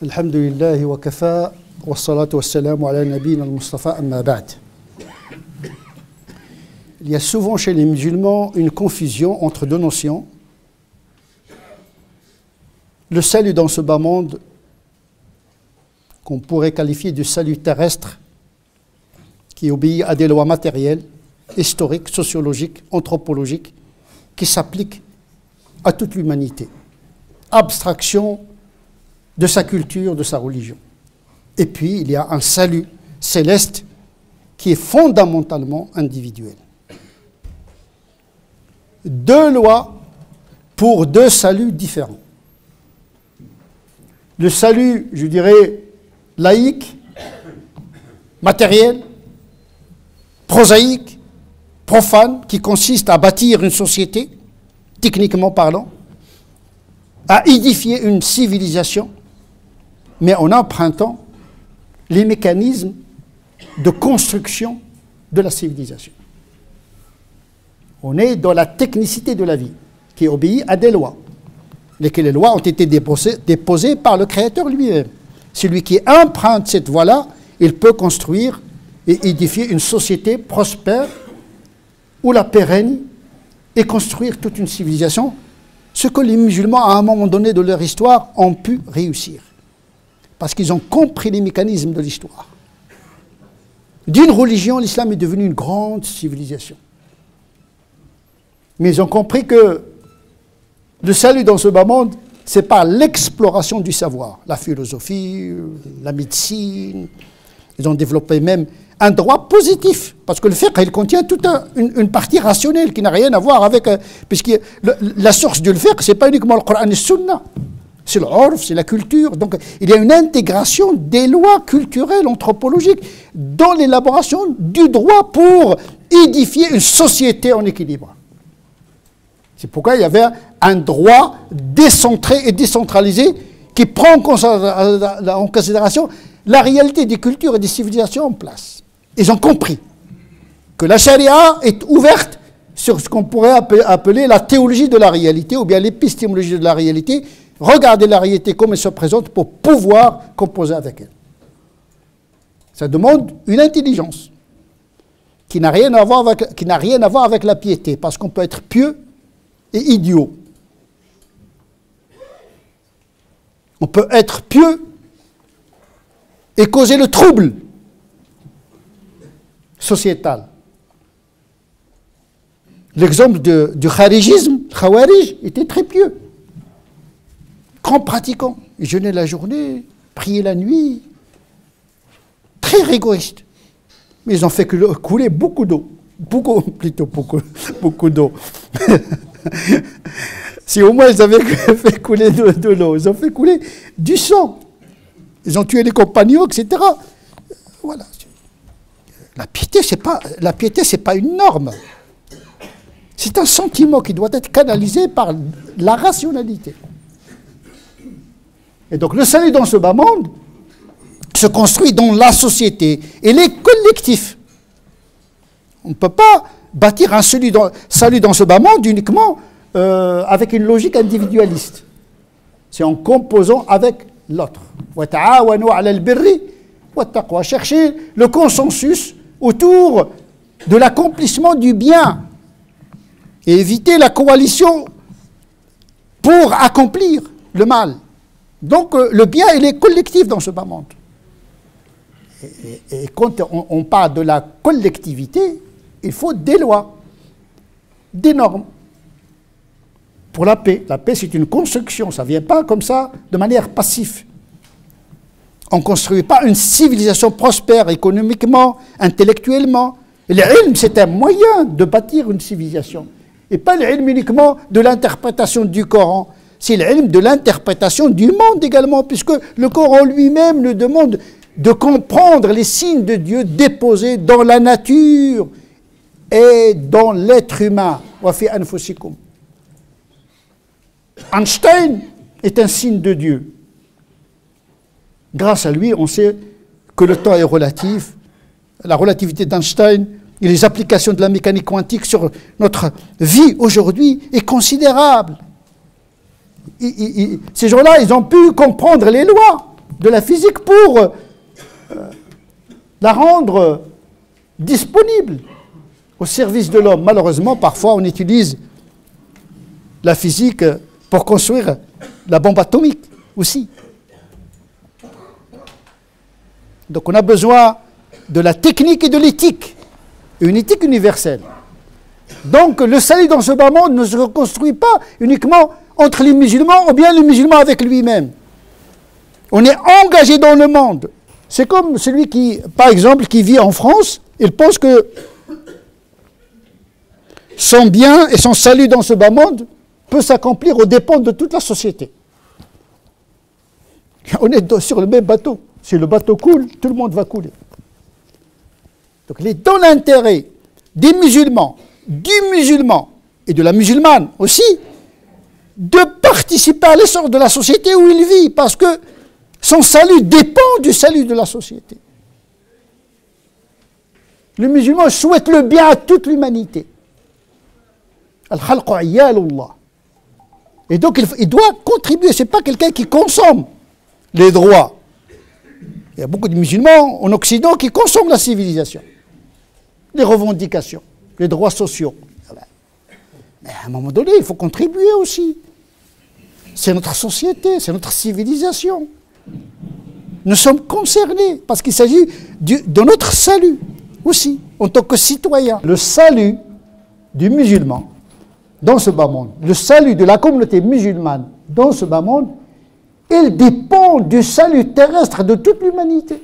Alhamdulillah wa kafa wa salatu wa salam ala nabiyina al-Mustafa amma ba'd. Il y a souvent chez les musulmans une confusion entre deux notions. Le salut dans ce bas monde, qu'on pourrait qualifier de salut terrestre, qui obéit à des lois matérielles, historiques, sociologiques, anthropologiques, qui s'appliquent à toute l'humanité. Abstraction de sa culture, de sa religion. Et puis, il y a un salut céleste qui est fondamentalement individuel. Deux lois pour deux saluts différents. Le salut, je dirais, laïque, matériel, prosaïque, profane, qui consiste à bâtir une société, techniquement parlant, à édifier une civilisation, mais en empruntant les mécanismes de construction de la civilisation. On est dans la technicité de la vie, qui obéit à des lois, lesquelles les lois ont été déposées par le Créateur lui-même. Celui qui emprunte cette voie-là, il peut construire et édifier une société prospère, ou la pérenne, et construire toute une civilisation, ce que les musulmans, à un moment donné de leur histoire, ont pu réussir. Parce qu'ils ont compris les mécanismes de l'histoire. D'une religion, l'islam est devenu une grande civilisation. Mais ils ont compris que le salut dans ce bas monde, c'est par l'exploration du savoir. La philosophie, la médecine. Ils ont développé même un droit positif. Parce que le fiqh, il contient toute une partie rationnelle qui n'a rien à voir avec... puisque la source du fiqh, ce n'est pas uniquement le Coran et le Sunna. C'est l'orf, c'est la culture. Donc, il y a une intégration des lois culturelles, anthropologiques, dans l'élaboration du droit pour édifier une société en équilibre. C'est pourquoi il y avait un droit décentré et décentralisé qui prend en considération la réalité des cultures et des civilisations en place. Ils ont compris que la charia est ouverte sur ce qu'on pourrait appeler la théologie de la réalité ou bien l'épistémologie de la réalité. Regardez la réalité comme elle se présente pour pouvoir composer avec elle. Ça demande une intelligence qui n'a rien à voir avec la piété, parce qu'on peut être pieux et idiot. On peut être pieux et causer le trouble sociétal. L'exemple du kharijisme, Khawarij, était très pieux. Grand pratiquant. Il jeûnait la journée, priait la nuit. Très rigoriste. Mais ils ont fait couler beaucoup d'eau. Beaucoup d'eau. Si au moins ils avaient fait couler de l'eau, ils ont fait couler du sang. Ils ont tué les compagnons, etc. Voilà. La piété, c'est pas une norme. C'est un sentiment qui doit être canalisé par la rationalité. Et donc le salut dans ce bas monde se construit dans la société. Et les collectifs. On ne peut pas bâtir un salut dans ce bas monde uniquement avec une logique individualiste. C'est en composant avec l'autre. Chercher le consensus autour de l'accomplissement du bien et éviter la coalition pour accomplir le mal. Donc le bien, il est collectif dans ce bas monde. Et quand on parle de la collectivité, il faut des lois, des normes. Pour la paix, c'est une construction, ça ne vient pas comme ça de manière passive. On ne construit pas une civilisation prospère économiquement, intellectuellement. L'ilm, c'est un moyen de bâtir une civilisation. Et pas l'ilm uniquement de l'interprétation du Coran. C'est l'ilm de l'interprétation du monde également, puisque le Coran lui-même nous demande de comprendre les signes de Dieu déposés dans la nature et dans l'être humain. Wa fi anfusikum. Einstein est un signe de Dieu. Grâce à lui, on sait que le temps est relatif. La relativité d'Einstein et les applications de la mécanique quantique sur notre vie aujourd'hui est considérable. Ces gens-là, ils ont pu comprendre les lois de la physique pour la rendre disponible au service de l'homme. Malheureusement, parfois, on utilise la physique pour construire la bombe atomique aussi. Donc on a besoin de la technique et de l'éthique, une éthique universelle. Donc le salut dans ce bas monde ne se reconstruit pas uniquement entre les musulmans ou bien le musulman avec lui-même. On est engagé dans le monde. C'est comme celui qui, par exemple, qui vit en France, il pense que son bien et son salut dans ce bas monde peut s'accomplir aux dépens de toute la société. On est sur le même bateau. Si le bateau coule, tout le monde va couler. Donc il est dans l'intérêt des musulmans, du musulman et de la musulmane aussi, de participer à l'essor de la société où il vit, parce que son salut dépend du salut de la société. Le musulman souhaite le bien à toute l'humanité. Al-khalqu iyalullah. Et donc il doit contribuer, ce n'est pas quelqu'un qui consomme les droits. Il y a beaucoup de musulmans en Occident qui consomment la civilisation, les revendications, les droits sociaux. Mais à un moment donné, il faut contribuer aussi. C'est notre société, c'est notre civilisation. Nous sommes concernés parce qu'il s'agit de notre salut aussi, en tant que citoyens. Le salut du musulman dans ce bas monde, le salut de la communauté musulmane dans ce bas monde, il dépend du salut terrestre de toute l'humanité.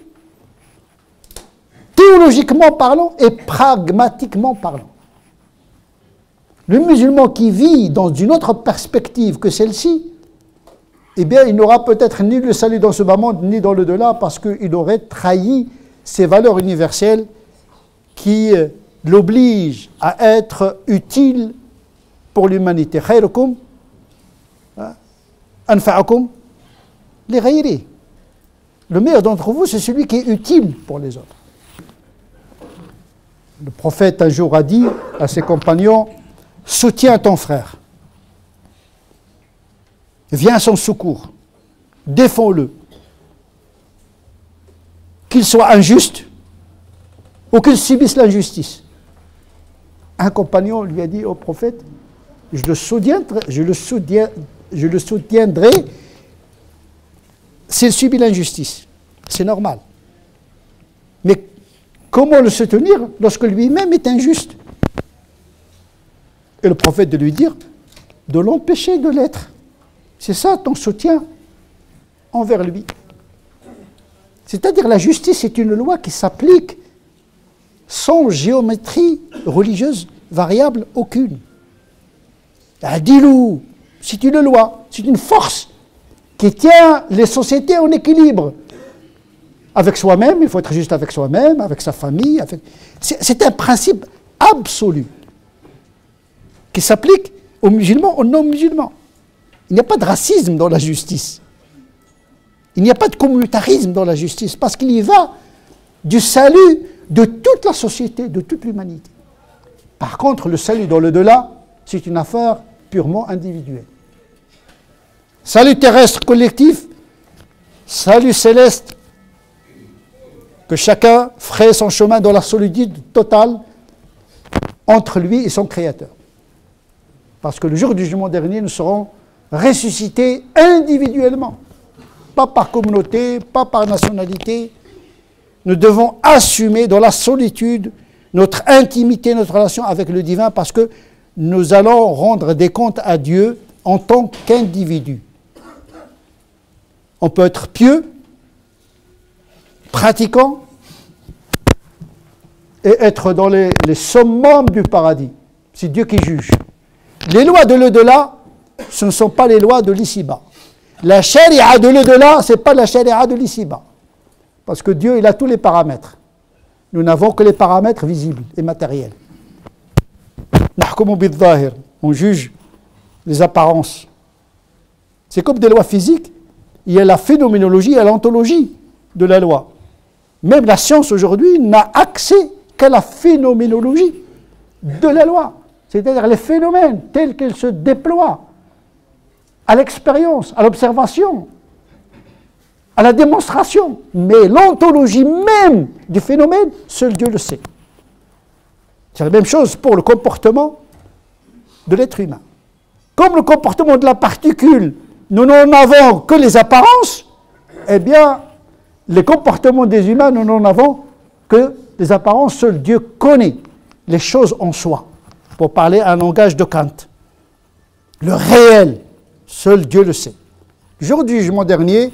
Théologiquement parlant et pragmatiquement parlant. Le musulman qui vit dans une autre perspective que celle-ci, eh bien, il n'aura peut-être ni le salut dans ce bas monde, ni dans le delà, parce qu'il aurait trahi ces valeurs universelles qui l'obligent à être utile pour l'humanité. Khayrukum anfa'akum li ghayri. Le meilleur d'entre vous, c'est celui qui est utile pour les autres. Le prophète un jour a dit à ses compagnons, soutiens ton frère. Viens à son secours. Défends-le. Qu'il soit injuste ou qu'il subisse l'injustice. Un compagnon lui a dit au prophète, je le soutiendrai s'il subit l'injustice. C'est normal. Mais comment le soutenir lorsque lui-même est injuste? Et le prophète de lui dire, de l'empêcher de l'être. C'est ça ton soutien envers lui. C'est-à-dire la justice est une loi qui s'applique sans géométrie religieuse variable aucune. Adilou, c'est une loi, c'est une force qui tient les sociétés en équilibre. Avec soi-même, il faut être juste avec soi-même, avec sa famille. C'est un principe absolu qui s'applique aux musulmans, aux non-musulmans. Il n'y a pas de racisme dans la justice. Il n'y a pas de communautarisme dans la justice, parce qu'il y va du salut de toute la société, de toute l'humanité. Par contre, le salut dans le delà, c'est une affaire purement individuelle. Salut terrestre collectif, salut céleste, que chacun ferait son chemin dans la solitude totale entre lui et son Créateur. Parce que le jour du jugement dernier, nous serons ressuscités individuellement. Pas par communauté, pas par nationalité. Nous devons assumer dans la solitude notre intimité, notre relation avec le divin, parce que nous allons rendre des comptes à Dieu en tant qu'individu. On peut être pieux, pratiquant, et être dans les summums du paradis. C'est Dieu qui juge. Les lois de l'au-delà, ce ne sont pas les lois de l'ici-bas. La charia de l'au-delà, ce n'est pas la charia de l'ici-bas. Parce que Dieu, il a tous les paramètres. Nous n'avons que les paramètres visibles et matériels. On juge les apparences. C'est comme des lois physiques. Il y a la phénoménologie et l'ontologie de la loi. Même la science aujourd'hui n'a accès qu'à la phénoménologie de la loi. C'est-à-dire les phénomènes tels qu'ils se déploient à l'expérience, à l'observation. à la démonstration. Mais l'ontologie même du phénomène, seul Dieu le sait. C'est la même chose pour le comportement de l'être humain. Comme le comportement de la particule, nous n'en avons que les apparences, eh bien, les comportements des humains, nous n'en avons que les apparences. Seul Dieu connaît les choses en soi. Pour parler un langage de Kant. Le réel, seul Dieu le sait. Le jour du jugement dernier,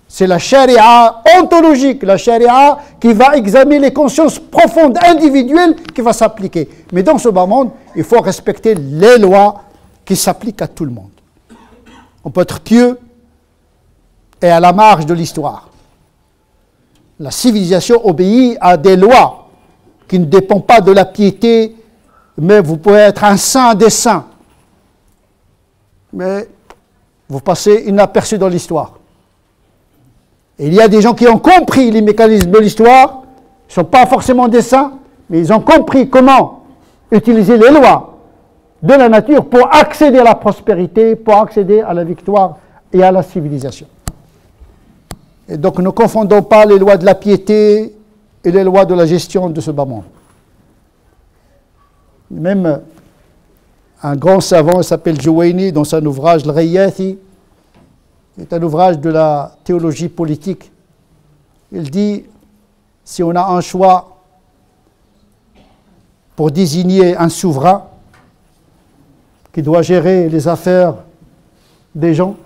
c'est la charia ontologique, la charia qui va examiner les consciences profondes, individuelles, qui va s'appliquer. Mais dans ce bas monde, il faut respecter les lois qui s'appliquent à tout le monde. On peut être pieux et à la marge de l'histoire. La civilisation obéit à des lois qui ne dépendent pas de la piété, mais vous pouvez être un saint des saints. Mais vous passez inaperçu dans l'histoire. Il y a des gens qui ont compris les mécanismes de l'histoire, ils ne sont pas forcément des saints, mais ils ont compris comment utiliser les lois de la nature pour accéder à la prospérité, pour accéder à la victoire et à la civilisation. Et donc ne confondons pas les lois de la piété et les lois de la gestion de ce bas monde. Même un grand savant, il s'appelle Juwayni, dans son ouvrage Le Rayathi, c'est un ouvrage de la théologie politique. Il dit, si on a un choix pour désigner un souverain qui doit gérer les affaires des gens,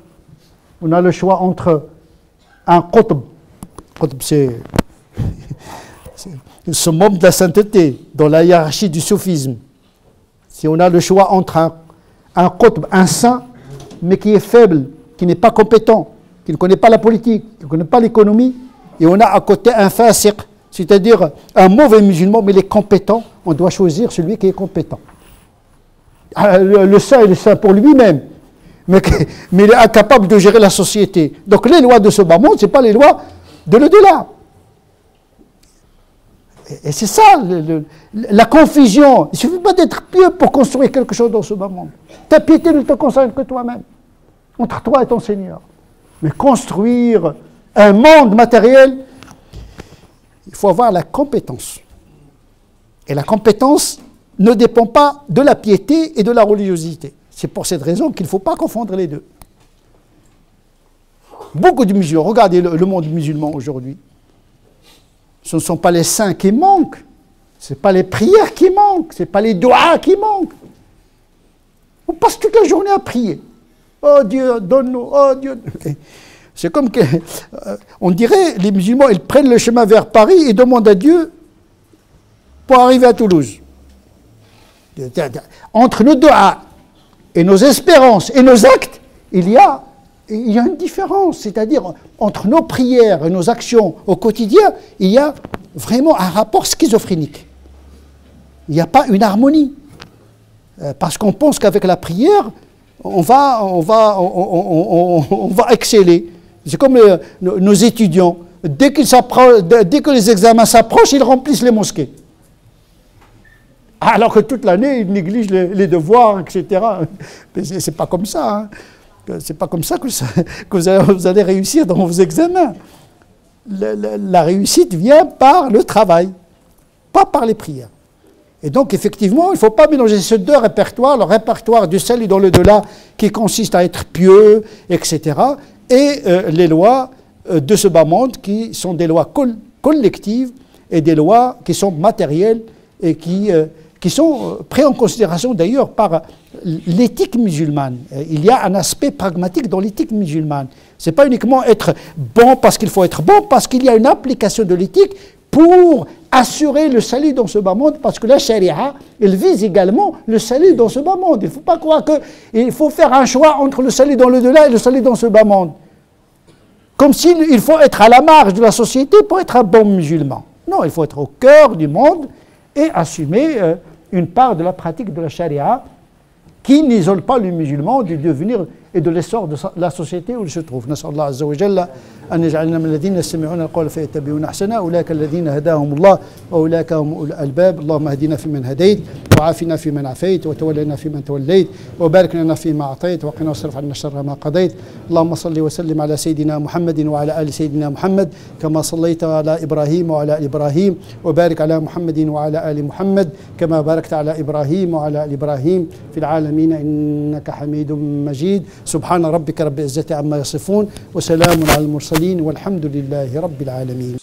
on a le choix entre un qutb, c'est ce membre de la sainteté dans la hiérarchie du soufisme. Si on a le choix entre un qutb, un saint, mais qui est faible, qui n'est pas compétent, qui ne connaît pas la politique, qui ne connaît pas l'économie, et on a à côté un fasiq, c'est-à-dire un mauvais musulman, mais il est compétent, on doit choisir celui qui est compétent. Le saint, il est saint pour lui-même, mais il est incapable de gérer la société. Donc les lois de ce bas monde, ce n'est pas les lois de l'au-delà. Et c'est ça, la confusion. Il ne suffit pas d'être pieux pour construire quelque chose dans ce bas monde. Ta piété ne te concerne que toi-même, entre toi et ton Seigneur. Mais construire un monde matériel, il faut avoir la compétence. Et la compétence ne dépend pas de la piété et de la religiosité. C'est pour cette raison qu'il ne faut pas confondre les deux. Beaucoup de musulmans, regardez le monde musulman aujourd'hui. Ce ne sont pas les saints qui manquent, ce n'est pas les prières qui manquent, ce n'est pas les doigts qui manquent. On passe toute la journée à prier. Oh Dieu, donne-nous, oh Dieu. C'est comme que, on dirait, les musulmans, ils prennent le chemin vers Paris et demandent à Dieu pour arriver à Toulouse. Entre nos doigts et nos espérances et nos actes, il y a une différence, c'est-à-dire entre nos prières et nos actions au quotidien, il y a vraiment un rapport schizophrénique. Il n'y a pas une harmonie. Parce qu'on pense qu'avec la prière, on va exceller. C'est comme nos étudiants. Dès que les examens s'approchent, ils remplissent les mosquées. Alors que toute l'année, ils négligent les devoirs, etc. Mais c'est pas comme ça. Hein. C'est pas comme ça que vous allez réussir dans vos examens. La réussite vient par le travail, pas par les prières. Et donc, effectivement, il ne faut pas mélanger ces deux répertoires, le répertoire du salut dans le delà, qui consiste à être pieux, etc., et les lois de ce bas monde, qui sont des lois collectives et des lois qui sont matérielles et qui sont prises en considération d'ailleurs par l'éthique musulmane. Il y a un aspect pragmatique dans l'éthique musulmane. Ce n'est pas uniquement être bon parce qu'il faut être bon, parce qu'il y a une application de l'éthique pour assurer le salut dans ce bas monde, parce que la charia, elle vise également le salut dans ce bas monde. Il ne faut pas croire qu'il faut faire un choix entre le salut dans le delà et le salut dans ce bas monde. Comme s'il faut être à la marge de la société pour être un bon musulman. Non, il faut être au cœur du monde et assumer une part de la pratique de la charia qui n'isole pas le musulman de devenir et de l'essor de la société où il se trouve. نسأل الله عز وجل أن يجعلنا من الذين يستمعون القول فيتبعون أحسنه أولئك الذين هداهم الله وأولئك هم أولو الألباب. اللهم اهدنا فيمن هديت وعافنا فيمن عافيت وتولنا فيمن توليت وبارك لنا فيما أعطيت وقنا واصرف عنا شر ما قضيت. اللهم صل وسلم على سيدنا محمد وعلى آل سيدنا محمد كما صليت على إبراهيم وعلى آل إبراهيم وبارك على محمد وعلى آل محمد كما باركت على إبراهيم وعلى آل إبراهيم في العالمين إنك حميد مجيد. سبحان ربك رب العزة عما يصفون وسلام على المرسلين والحمد لله رب العالمين.